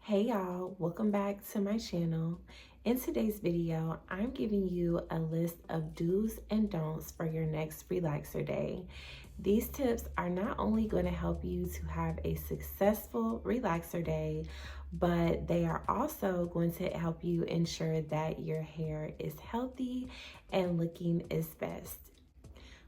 Hey y'all, welcome back to my channel. In today's video, I'm giving you a list of do's and don'ts for your next relaxer day. These tips are not only going to help you to have a successful relaxer day, but they are also going to help you ensure that your hair is healthy and looking its best.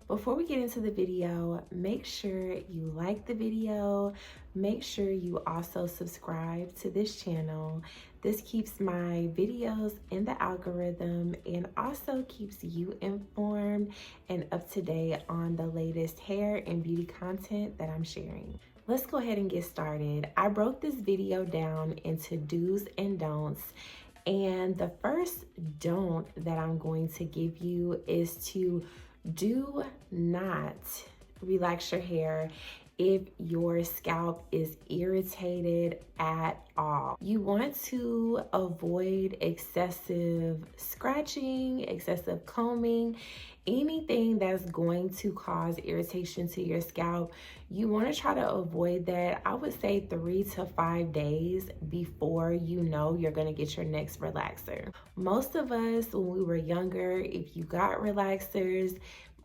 Before we get into the video, make sure you like the video. Make sure you also subscribe to this channel. This keeps my videos in the algorithm and also keeps you informed and up to date on the latest hair and beauty content that I'm sharing. Let's go ahead and get started. I broke this video down into do's and don'ts. And the first don't that I'm going to give you is to do not relax your hair if your scalp is irritated at all. You want to avoid excessive scratching, excessive combing, anything that's going to cause irritation to your scalp. You want to try to avoid that. I would say 3 to 5 days before you know you're going to get your next relaxer. Most of us, when we were younger, if you got relaxers,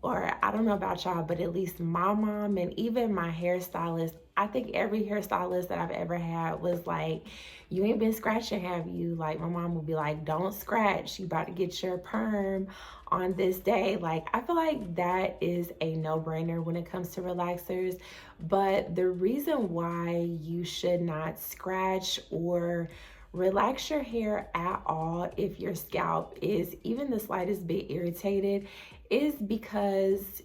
or I don't know about y'all, but at least my mom and even my hairstylist, I think every hairstylist that I've ever had was like, you ain't been scratching, have you? Like, my mom would be like, don't scratch, you about to get your perm on this day. Like, I feel like that is a no-brainer when it comes to relaxers. But the reason why you should not scratch or relax your hair at all if your scalp is even the slightest bit irritated is because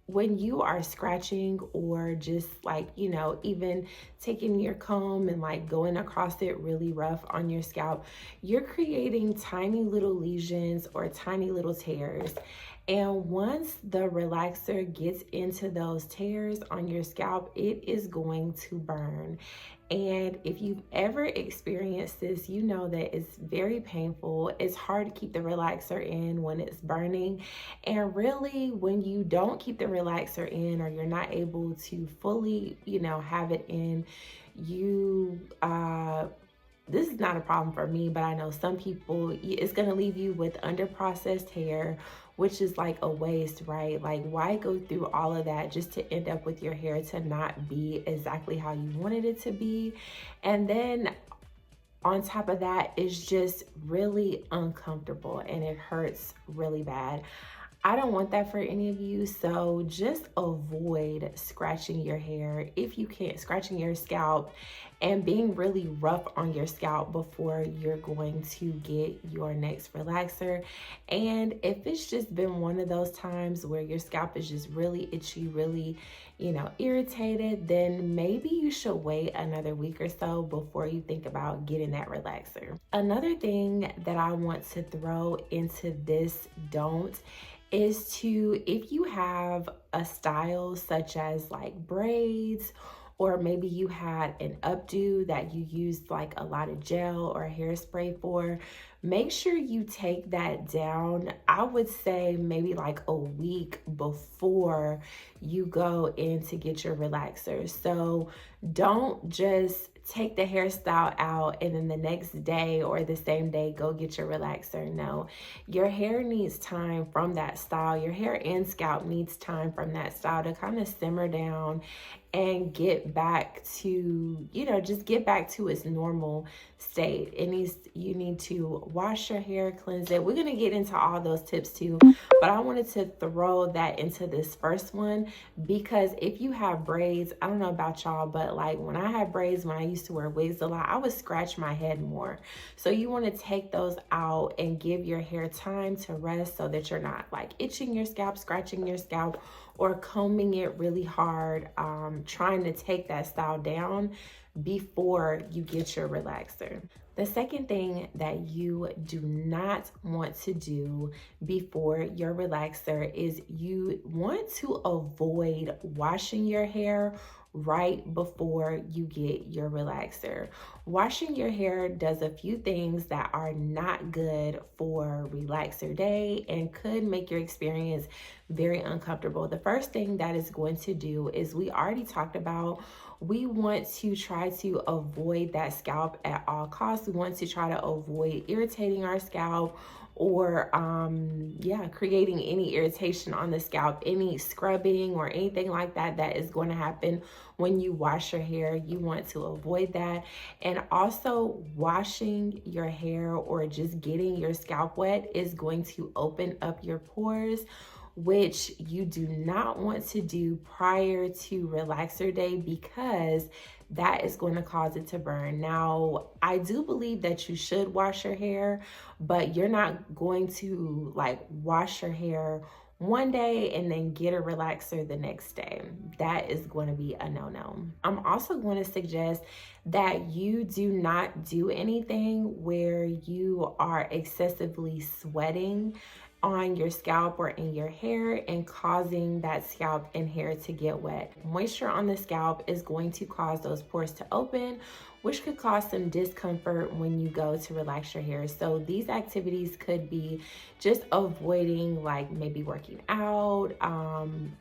when you are scratching or just like, even taking your comb and like going across it really rough on your scalp, you're creating tiny little lesions or tiny little tears. And once the relaxer gets into those tears on your scalp, it is going to burn. And if you've ever experienced this, you know that it's very painful. It's hard to keep the relaxer in when it's burning. And really, when you don't keep the relaxer in or you're not able to fully, have it in, this is not a problem for me, but I know some people, it's going to leave you with underprocessed hair, which is like a waste, right? Like, why go through all of that just to end up with your hair to not be exactly how you wanted it to be? And then on top of that, it's just really uncomfortable and it hurts really bad. I don't want that for any of you, so just avoid scratching your hair if you can't, scratching your scalp and being really rough on your scalp before you're going to get your next relaxer. And if it's just been one of those times where your scalp is just really itchy, really, irritated, then maybe you should wait another week or so before you think about getting that relaxer. Another thing that I want to throw into this don't is to, if you have a style such as like braids, or maybe you had an updo that you used like a lot of gel or hairspray for, make sure you take that down. I would say maybe like a week before you go in to get your relaxer. So don't just take the hairstyle out and then the next day or the same day go get your relaxer. No, your hair needs time from that style. Your hair and scalp needs time from that style to kind of simmer down and get back to, just get back to its normal state. You need to wash your hair, cleanse it. We're gonna get into all those tips too, but I wanted to throw that into this first one because if you have braids, I don't know about y'all, but like when I had braids, when I used to wear wigs a lot, I would scratch my head more. So you wanna take those out and give your hair time to rest so that you're not like itching your scalp, scratching your scalp, or combing it really hard, trying to take that style down before you get your relaxer. The second thing that you do not want to do before your relaxer is you want to avoid washing your hair right before you get your relaxer. Washing your hair does a few things that are not good for relaxer day and could make your experience very uncomfortable. The first thing that is going to do is, we already talked about we want to try to avoid that scalp at all costs. We want to try to avoid irritating our scalp or creating any irritation on the scalp, any scrubbing or anything like that that is going to happen when you wash your hair. You want to avoid that. And also, washing your hair or just getting your scalp wet is going to open up your pores, which you do not want to do prior to relaxer day, because that is going to cause it to burn. Now, I do believe that you should wash your hair, but you're not going to like wash your hair one day and then get a relaxer the next day. That is going to be a no-no. I'm also going to suggest that you do not do anything where you are excessively sweating on your scalp or in your hair and causing that scalp and hair to get wet. Moisture on the scalp is going to cause those pores to open, which could cause some discomfort when you go to relax your hair. So these activities could be just avoiding, like maybe working out,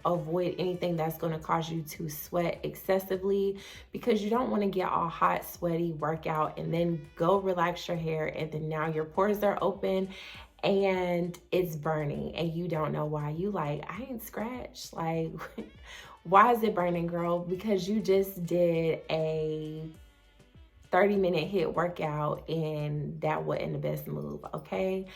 avoid anything that's going to cause you to sweat excessively, because you don't want to get all hot, sweaty, workout, and then go relax your hair, and then now your pores are open and it's burning and you don't know why. You like, I ain't scratched. Like, why is it burning, girl? Because you just did a 30-minute HIIT workout and that wasn't the best move, okay?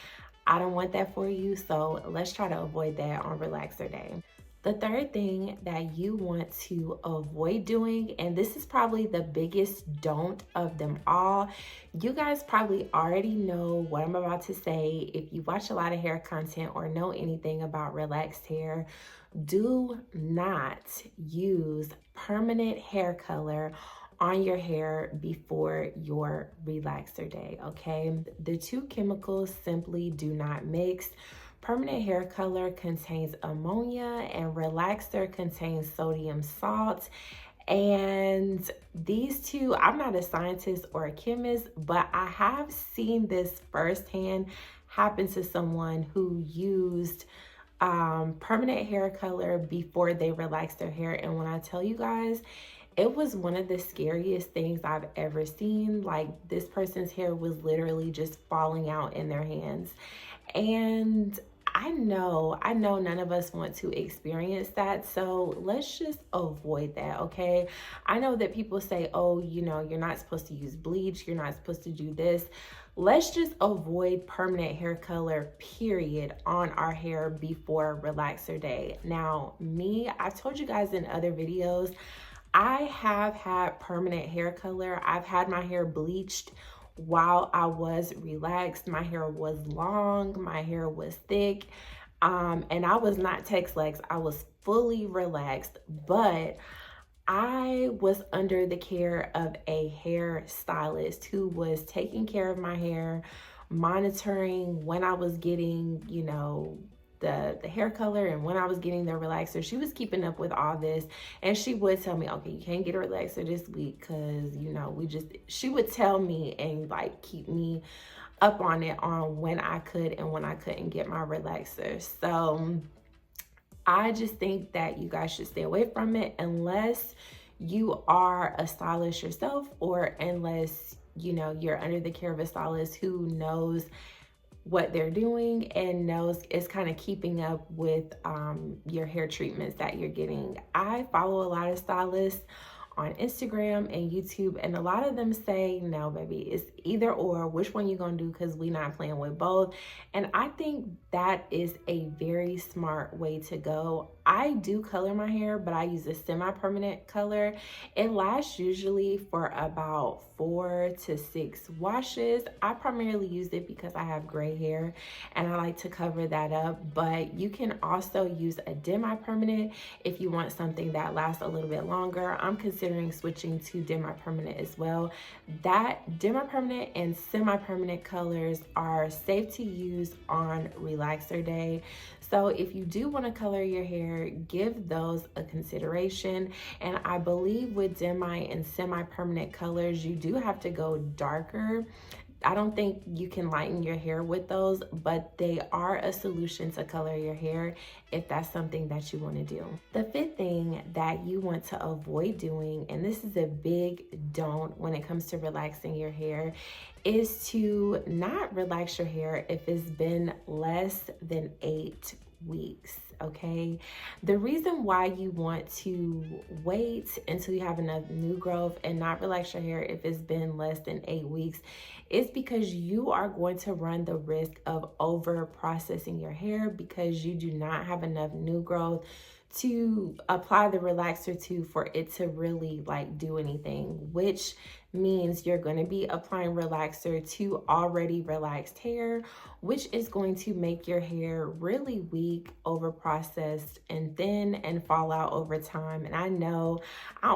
I don't want that for you, so let's try to avoid that on relaxer day. The third thing that you want to avoid doing, and this is probably the biggest don't of them all, you guys probably already know what I'm about to say. If you watch a lot of hair content or know anything about relaxed hair, do not use permanent hair color on your hair before your relaxer day, okay? The two chemicals simply do not mix. Permanent hair color contains ammonia and relaxer contains sodium salt. And these two, I'm not a scientist or a chemist, but I have seen this firsthand happen to someone who used permanent hair color before they relaxed their hair. And when I tell you guys, it was one of the scariest things I've ever seen. Like, this person's hair was literally just falling out in their hands. And I know none of us want to experience that, so let's just avoid that, okay? I know that people say, oh, you know, you're not supposed to use bleach, you're not supposed to do this. Let's just avoid permanent hair color, period, on our hair before relaxer day. Now, me, I've told you guys in other videos, I have had permanent hair color. I've had my hair bleached while I was relaxed. My hair was long, my hair was thick, and I was not Tex-Lex. I was fully relaxed, but I was under the care of a hair stylist who was taking care of my hair, monitoring when I was getting, you know, the hair color and when I was getting the relaxer. She was keeping up with all this, and she would tell me, okay, you can't get a relaxer this week because, you know, she would tell me and like keep me up on it on when I could and when I couldn't get my relaxer. So I just think that you guys should stay away from it unless you are a stylist yourself, or unless, you know, you're under the care of a stylist who knows what they're doing and knows is kind of keeping up with your hair treatments that you're getting. I follow a lot of stylists on Instagram and YouTube, and a lot of them say, no, baby, it's either or. Which one you gonna do? Because we not playing with both. And I think that is a very smart way to go. I do color my hair, but I use a semi-permanent color. It lasts usually for about 4 to 6 washes. I primarily use it because I have gray hair and I like to cover that up, but you can also use a demi-permanent if you want something that lasts a little bit longer. I'm considering switching to demi-permanent as well. That demi-permanent and semi-permanent colors are safe to use on relaxer day. So if you do want to color your hair, give those a consideration. And I believe with demi and semi-permanent colors, you do have to go darker. I don't think you can lighten your hair with those, but they are a solution to color your hair if that's something that you want to do. The fifth thing that you want to avoid doing, and this is a big don't when it comes to relaxing your hair, is to not relax your hair if it's been less than 8 weeks. Okay, the reason why you want to wait until you have enough new growth and not relax your hair if it's been less than 8 weeks is because you are going to run the risk of over processing your hair because you do not have enough new growth to apply the relaxer to for it to really like do anything, which means you're going to be applying relaxer to already relaxed hair, which is going to make your hair really weak, over processed, and thin, and fall out over time. And I know, I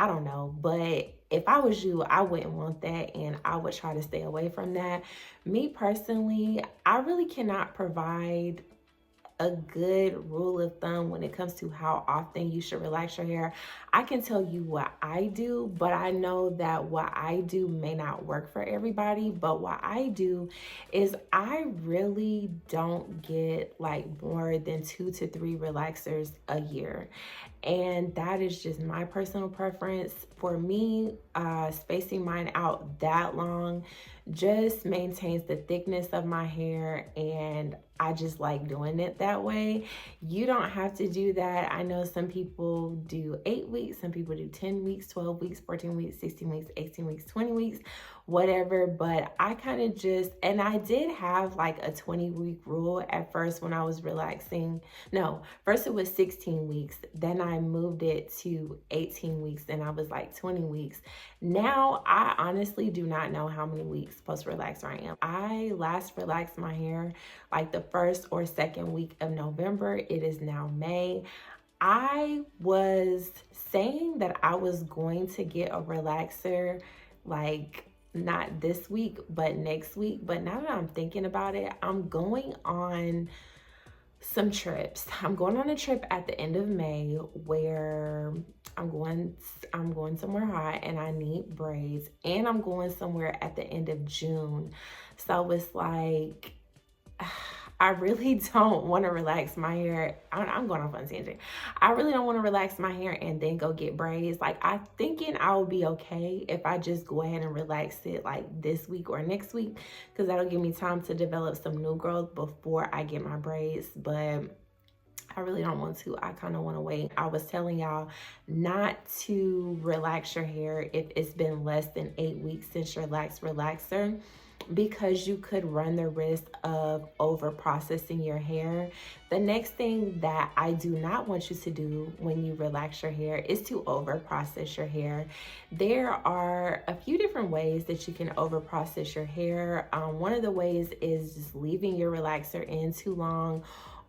don't know, but if I was you, I wouldn't want that, and I would try to stay away from that. Me personally, I really cannot provide a good rule of thumb when it comes to how often you should relax your hair. I can tell you what I do, but I know that what I do may not work for everybody. But what I do is I really don't get like more than 2 to 3 relaxers a year. And that is just my personal preference. For me, spacing mine out that long just maintains the thickness of my hair, and I just like doing it that way. You don't have to do that. I know some people do 8 weeks, some people do 10 weeks, 12 weeks, 14 weeks, 16 weeks, 18 weeks, 20 weeks, whatever. But I kind of just, and I did have like a 20-week rule at first when I was relaxing. No, first it was 16 weeks. Then I moved it to 18 weeks. Then I was like 20 weeks. Now, I honestly do not know how many weeks post-relaxer I am. I last relaxed my hair like the first or second week of November. It is now May. I was saying that I was going to get a relaxer like not this week, but next week. But now that I'm thinking about it, I'm going on some trips. I'm going on a trip at the end of May where I'm going somewhere hot and I need braids, and I'm going somewhere at the end of June. So it's like I really don't want to relax my hair. I'm going off on a tangent. I really don't want to relax my hair and then go get braids. Like, I'm thinking I will be okay if I just go ahead and relax it like this week or next week, because that'll give me time to develop some new growth before I get my braids. But I really don't want to. I kind of want to wait. I was telling y'all not to relax your hair if it's been less than 8 weeks since your last relaxer, because you could run the risk of over processing your hair. The next thing that I do not want you to do when you relax your hair is to over process your hair. There are a few different ways that you can over process your hair. One of the ways is just leaving your relaxer in too long,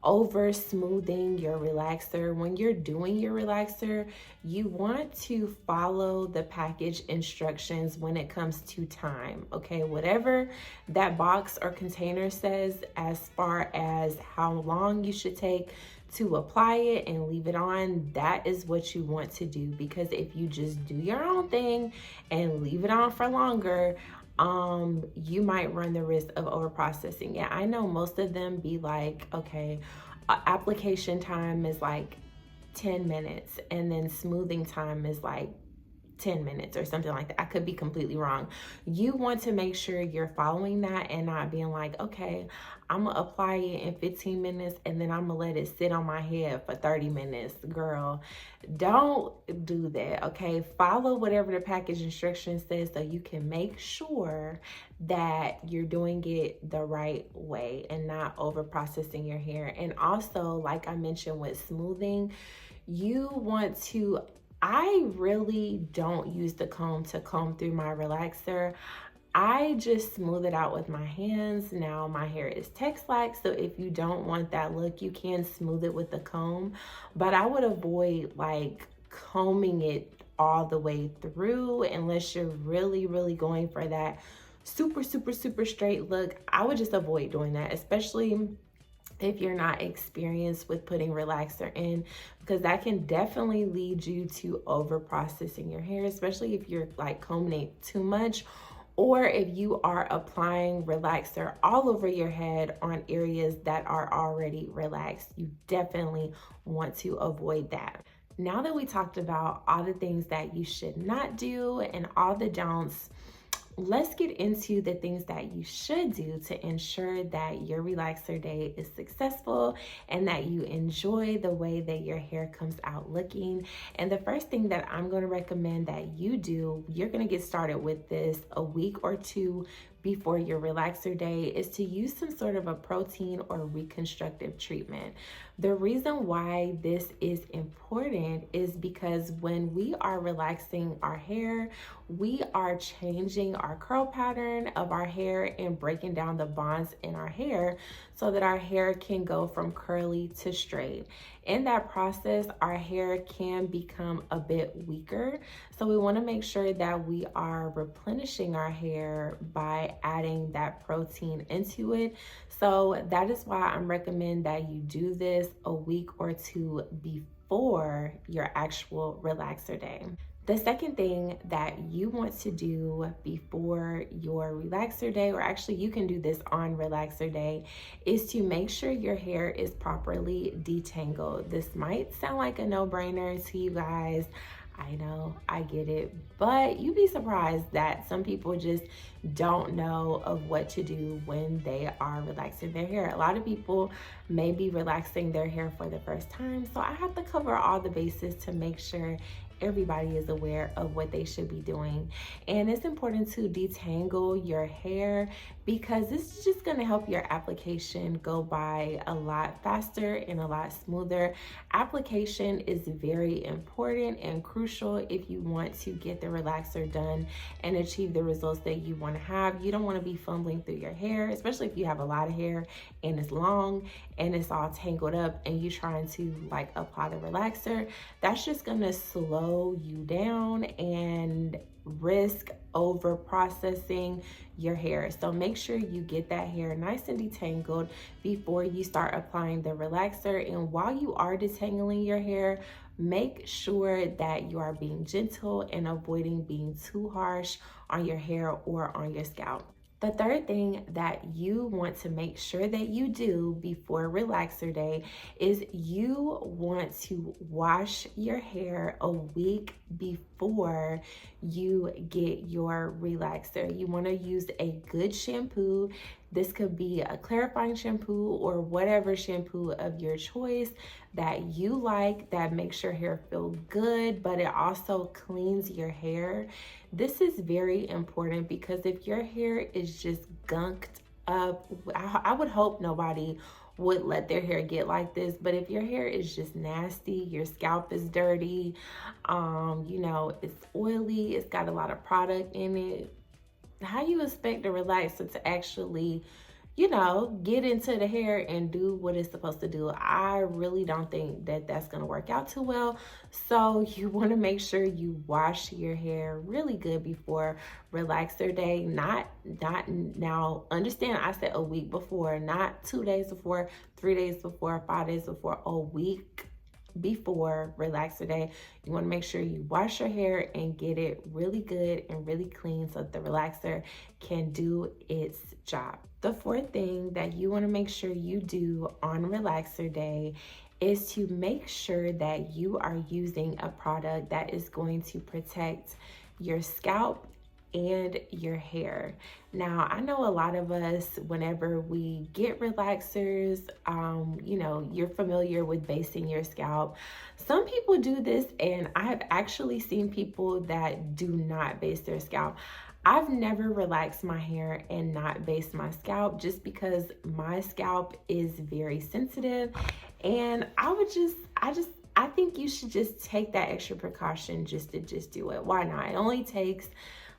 over smoothing your relaxer. When you're doing your relaxer, you want to follow the package instructions when it comes to time, okay? Whatever that box or container says as far as how long you should take to apply it and leave it on, that is what you want to do. Because if you just do your own thing and leave it on for longer, you might run the risk of over processing. Yeah, I know most of them be like, okay, application time is like 10 minutes and then smoothing time is like 10 minutes or something like that. I could be completely wrong. You want to make sure you're following that and not being like, okay, I'm gonna apply it in 15 minutes and then I'm gonna let it sit on my head for 30 minutes. Girl, don't do that, okay? Follow whatever the package instruction says so you can make sure that you're doing it the right way and not over processing your hair. And also, like I mentioned with smoothing, you want to, I really don't use the comb to comb through my relaxer. I just smooth it out with my hands. Now my hair is Tex-like, so if you don't want that look, you can smooth it with the comb. But I would avoid like combing it all the way through unless you're really, really going for that super, super, super straight look. I would just avoid doing that, especially if you're not experienced with putting relaxer in, because that can definitely lead you to over processing your hair, especially if you're like combing it too much, or if you are applying relaxer all over your head on areas that are already relaxed, you definitely want to avoid that. Now that we talked about all the things that you should not do and all the don'ts, let's get into the things that you should do to ensure that your relaxer day is successful and that you enjoy the way that your hair comes out looking. And the first thing that I'm going to recommend that you do, you're going to get started with this a week or two before your relaxer day, is to use some sort of a protein or reconstructive treatment. The reason why this is important is because when we are relaxing our hair, we are changing our curl pattern of our hair and breaking down the bonds in our hair so that our hair can go from curly to straight. In that process, our hair can become a bit weaker. So we want to make sure that we are replenishing our hair by adding that protein into it. So that is why I'm recommending that you do this a week or two before your actual relaxer day. The second thing that you want to do before your relaxer day, or actually you can do this on relaxer day, is to make sure your hair is properly detangled. This might sound like a no-brainer to you guys. I know, I get it, but you'd be surprised that some people just don't know of what to do when they are relaxing their hair. A lot of people may be relaxing their hair for the first time, so I have to cover all the bases to make sure everybody is aware of what they should be doing. And it's important to detangle your hair because this is just going to help your application go by a lot faster and a lot smoother. Application is very important and crucial if you want to get the relaxer done and achieve the results that you want to have. You don't want to be fumbling through your hair, especially if you have a lot of hair and it's long and it's all tangled up and you're trying to like apply the relaxer. That's just going to slow you down and risk over processing your hair. So make sure you get that hair nice and detangled before you start applying the relaxer. And while you are detangling your hair, make sure that you are being gentle and avoiding being too harsh on your hair or on your scalp. The third thing that you want to make sure that you do before relaxer day is you want to wash your hair a week before you get your relaxer. You want to use a good shampoo. This could be a clarifying shampoo or whatever shampoo of your choice that you like, that makes your hair feel good, but it also cleans your hair. This is very important because if your hair is just gunked up, I would hope nobody would let their hair get like this, but if your hair is just nasty, your scalp is dirty, it's oily, it's got a lot of product in it, how you expect the relaxer to actually get into the hair and do what it's supposed to do? I really don't think that that's going to work out too well. So you want to make sure you wash your hair really good before relaxer day. Not now, understand I said a week before, not 2 days before, 3 days before, 5 days before, a week before relaxer day. You want to make sure you wash your hair and get it really good and really clean so that the relaxer can do its job. The fourth thing that you want to make sure you do on relaxer day is to make sure that you are using a product that is going to protect your scalp and your hair. Now, I know a lot of us, whenever we get relaxers, you're familiar with basting your scalp. Some people do this, and I have actually seen people that do not baste their scalp. I've never relaxed my hair and not based my scalp just because my scalp is very sensitive, and I think you should just take that extra precaution just to do it. Why not? It only takes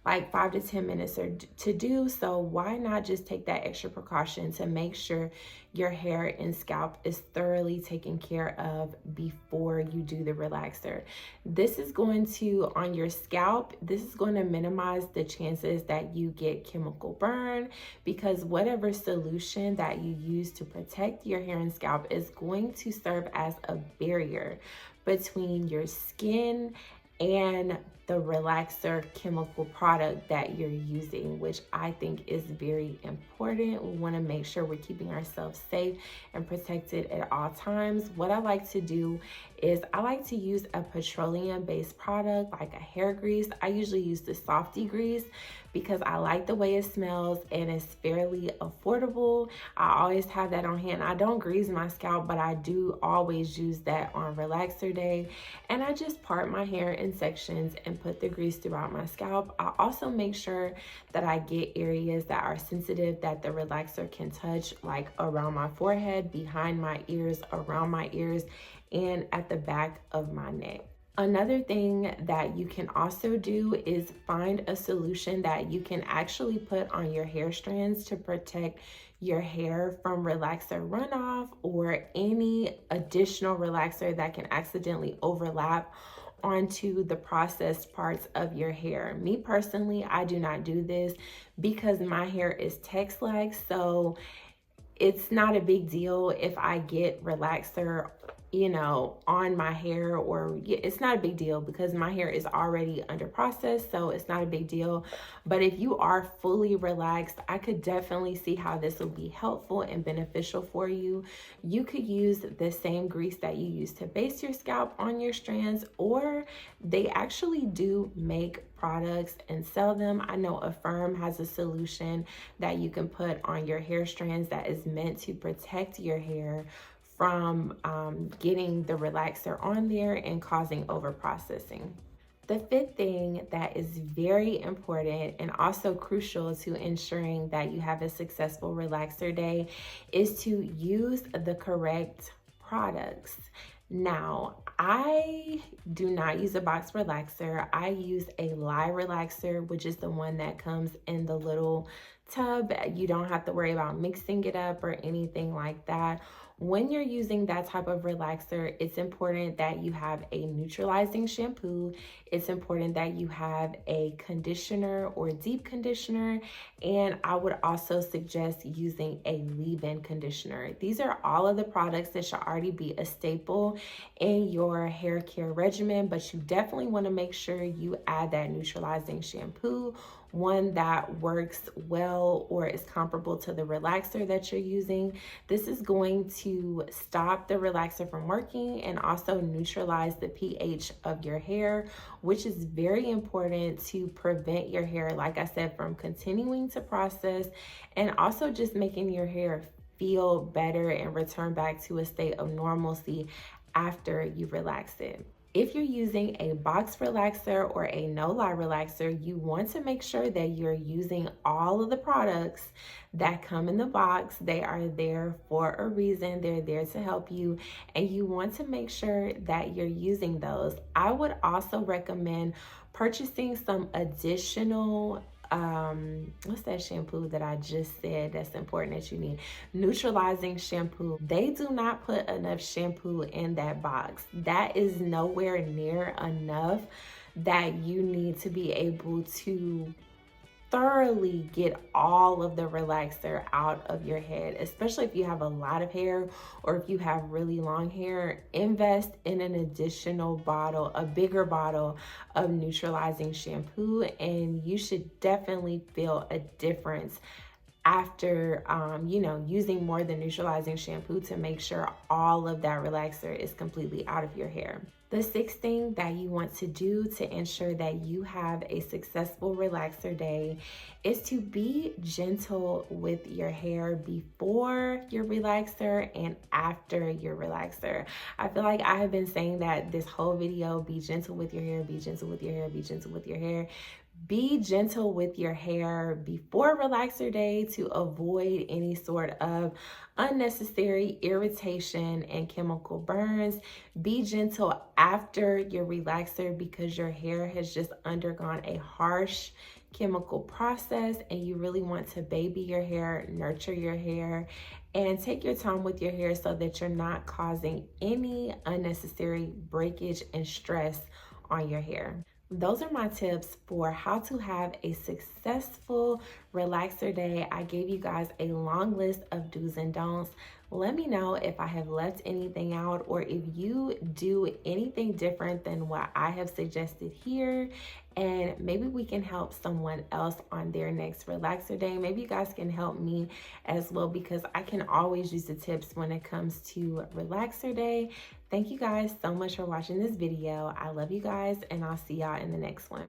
like 5 to 10 minutes to do, so why not just take that extra precaution to make sure your hair and scalp is thoroughly taken care of before you do the relaxer. This is going to, on your scalp, this is going to minimize the chances that you get chemical burn, because whatever solution that you use to protect your hair and scalp is going to serve as a barrier between your skin and the relaxer chemical product that you're using, which I think is very important. We want to make sure we're keeping ourselves safe and protected at all times. What I like to do is I like to use a petroleum-based product like a hair grease. I usually use the Softy grease because I like the way it smells and it's fairly affordable. I always have that on hand. I don't grease my scalp, but I do always use that on relaxer day. And I just part my hair in sections and put the grease throughout my scalp. I also make sure that I get areas that are sensitive that the relaxer can touch, like around my forehead, behind my ears, around my ears, and at the back of my neck. Another thing that you can also do is find a solution that you can actually put on your hair strands to protect your hair from relaxer runoff or any additional relaxer that can accidentally overlap onto the processed parts of your hair. Me personally, I do not do this because my hair is text-like, so it's not a big deal if I get relaxer, on my hair, or it's not a big deal because my hair is already under process, so it's not a big deal. But if you are fully relaxed, I could definitely see how this will be helpful and beneficial for you. You could use the same grease that you use to base your scalp on your strands, or they actually do make products and sell them. I know Affirm has a solution that you can put on your hair strands that is meant to protect your hair from getting the relaxer on there and causing overprocessing. The fifth thing that is very important and also crucial to ensuring that you have a successful relaxer day is to use the correct products. Now, I do not use a box relaxer. I use a lye relaxer, which is the one that comes in the little tub. You don't have to worry about mixing it up or anything like that. When you're using that type of relaxer, it's important that you have a neutralizing shampoo. It's important that you have a conditioner or deep conditioner. And I would also suggest using a leave-in conditioner. These are all of the products that should already be a staple in your hair care regimen, but you definitely want to make sure you add that neutralizing shampoo, one that works well or is comparable to the relaxer that you're using. This is going to stop the relaxer from working and also neutralize the pH of your hair, which is very important to prevent your hair, like I said, from continuing to process, and also just making your hair feel better and return back to a state of normalcy after you relax it. If you're using a box relaxer or a no-lye relaxer, you want to make sure that you're using all of the products that come in the box. They are there for a reason. They're there to help you, and you want to make sure that you're using those. I would also recommend purchasing some additional what's that shampoo that I just said that's important that you need? Neutralizing shampoo. They do not put enough shampoo in that box. That is nowhere near enough that you need to be able to thoroughly get all of the relaxer out of your head, especially if you have a lot of hair or if you have really long hair. Invest in an additional bottle, a bigger bottle of neutralizing shampoo, and you should definitely feel a difference after using more than neutralizing shampoo to make sure all of that relaxer is completely out of your hair. The sixth thing that you want to do to ensure that you have a successful relaxer day is to be gentle with your hair before your relaxer and after your relaxer. I feel like I have been saying that this whole video: be gentle with your hair, be gentle with your hair, be gentle with your hair. Be gentle with your hair before relaxer day to avoid any sort of unnecessary irritation and chemical burns. Be gentle after your relaxer because your hair has just undergone a harsh chemical process, and you really want to baby your hair, nurture your hair, and take your time with your hair so that you're not causing any unnecessary breakage and stress on your hair. those are my tips for how to have a successful relaxer day. I gave you guys a long list of do's and don'ts. Let me know if I have left anything out or if you do anything different than what I have suggested here. And maybe we can help someone else on their next relaxer day. Maybe you guys can help me as well, because I can always use the tips when it comes to relaxer day. Thank you guys so much for watching this video. I love you guys, and I'll see y'all in the next one.